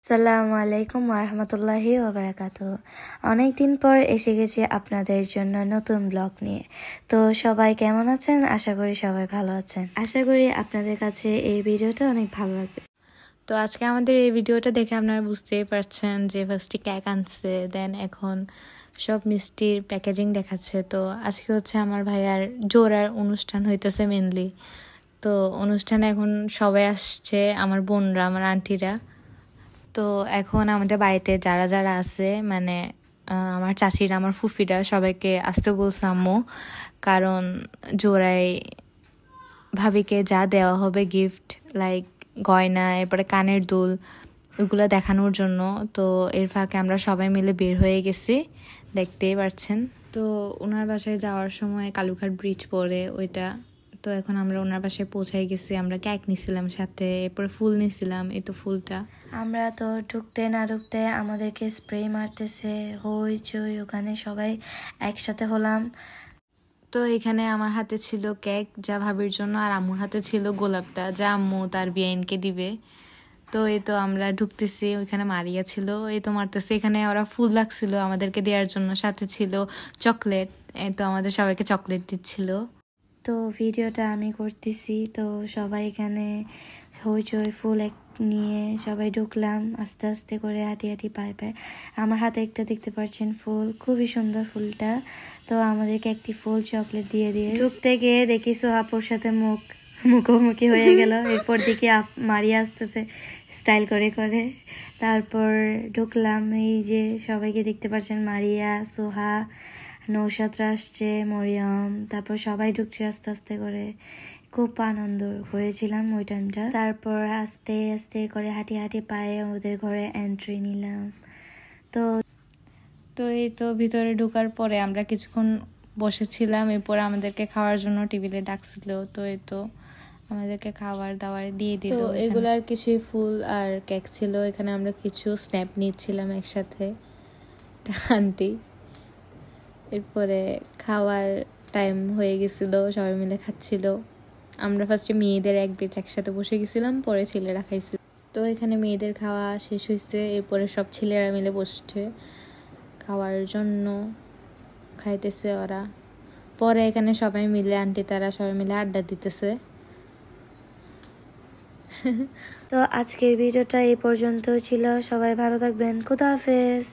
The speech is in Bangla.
আসসালামু আলাইকুম ওয়ারাহমাতুল্লাহি ওয়াবারাকাতুহু। অনেকদিন পর এসে গেছি আপনাদের জন্য নতুন ব্লগ নিয়ে। তো সবাই কেমন আছেন? আশা করি সবাই ভালো আছেন। আশা করি আপনাদের কাছে এই ভিডিওটা অনেক ভালো লাগবে। তো আজকে আমাদের এই ভিডিওটা দেখে আপনারা বুঝতেই পারছেন যে ফার্স্টে কেক আনছে, দেন এখন সব মিষ্টির প্যাকেজিং দেখাচ্ছে। তো আজকে হচ্ছে আমার ভাইয়ার জোড়ার অনুষ্ঠান হইতেছে মেনলি। তো অনুষ্ঠানে এখন সবাই আসছে, আমার বোনরা, আমার আন্টিরা। তো এখন আমাদের বাড়িতে যারা যারা আছে মানে আমার চাচিরা, আমার ফুফিরা, সবাইকে আসতে বলছে আম্মু, কারণ জোড়ায় ভাবিকে যা দেওয়া হবে গিফট, লাইক গয়না, এরপরে কানের দুল, ওইগুলো দেখানোর জন্য। তো এর ফাঁকে আমরা সবাই মিলে বের হয়ে গেছি, দেখতেই পারছেন। তো ওনার বাসায় যাওয়ার সময় কালুঘাট ব্রিজ পড়ে ওইটা। তো এখন আমরা ওনার বাসায় পৌঁছাই গেছি। আমরা কেক নিছিলাম সাথে, এরপরে ফুল নিছিলাম, এই তো ফুলটা। আমরা তো ঢুকতে না ঢুকতে আমাদেরকে স্প্রে মারতেছে, হইচই, ওখানে সবাই একসাথে হলাম। তো এখানে আমার হাতে ছিল কেক, যা ভাবির জন্য, আর আম্মুর হাতে ছিল গোলাপটা, যা আম্মু তার বিয়াইনকে দিবে। তো এই তো আমরা ঢুকতেছি, ওইখানে মারিয়া ছিল, এই তো মারতেছে। এখানে ওরা ফুল লাগছিল আমাদেরকে দেওয়ার জন্য, সাথে ছিল চকলেট, এই তো আমাদের সবাইকে চকলেট দিচ্ছিল। তো ভিডিওটা আমি করতেছি, তো সবাই এখানে হইচই, ফুল নিয়ে সবাই ঢুকলাম আস্তে আস্তে করে, হাঁটি হাঁটি পায়ে পায়ে। আমার হাতে একটা দেখতে পাচ্ছেন ফুল, খুবই সুন্দর ফুলটা। তো আমাদেরকে একটি ফুল চকলেট দিয়ে ঢুকতে গিয়ে দেখি সোহাপুর সাথে মুখোমুখি হয়ে গেল। এরপর দেখি মারিয়া আসতেছে স্টাইল করে করে। তারপর ঢুকলাম, এই যে সবাইকে দেখতে পাচ্ছেন, মারিয়া, সোহা, নৌসাদরা আসছে, মরিয়ম, তারপর সবাই ঢুকছে আস্তে আস্তে করে। খুব আনন্দ করেছিলাম ওই টাইমটা। তারপর আস্তে আস্তে করে হাঁটি হাঁটি পায়ে ওদের ঘরে এন্ট্রি নিলাম। তো এই তো ভিতরে ঢোকার পরে আমরা কিছুক্ষণ বসেছিলাম, এরপর আমাদেরকে খাওয়ার জন্য টেবিলে ডাকছিল। তো এই তো আমাদেরকে খাবার দাবার দিয়ে দিল। তো এগুলার কিছু ফুল আর কেক ছিল। এখানে আমরা কিছু স্ন্যাপ নিচ্ছিলাম একসাথে, আন্টি। এরপরে খাওয়ার টাইম হয়ে গেছিল, সবাই মিলে খাচ্ছিল। আমরা ফার্স্টে মেয়েদের এক বেচ একসাথে বসে গেছিলাম, পরে ছেলেরা খাইছিল। তো এখানে মেয়েদের খাওয়া শেষ হয়েছে, এরপরে সব ছেলেরা মিলে বসছে খাওয়ার জন্য, খাইতেছে ওরা। পরে এখানে সবাই মিলে, আন্টি তারা সবাই মিলে আড্ডা দিতেছে। তো আজকের ভিডিওটা এই পর্যন্ত ছিল। সবাই ভালো থাকবেন, খুদা হাফেজ।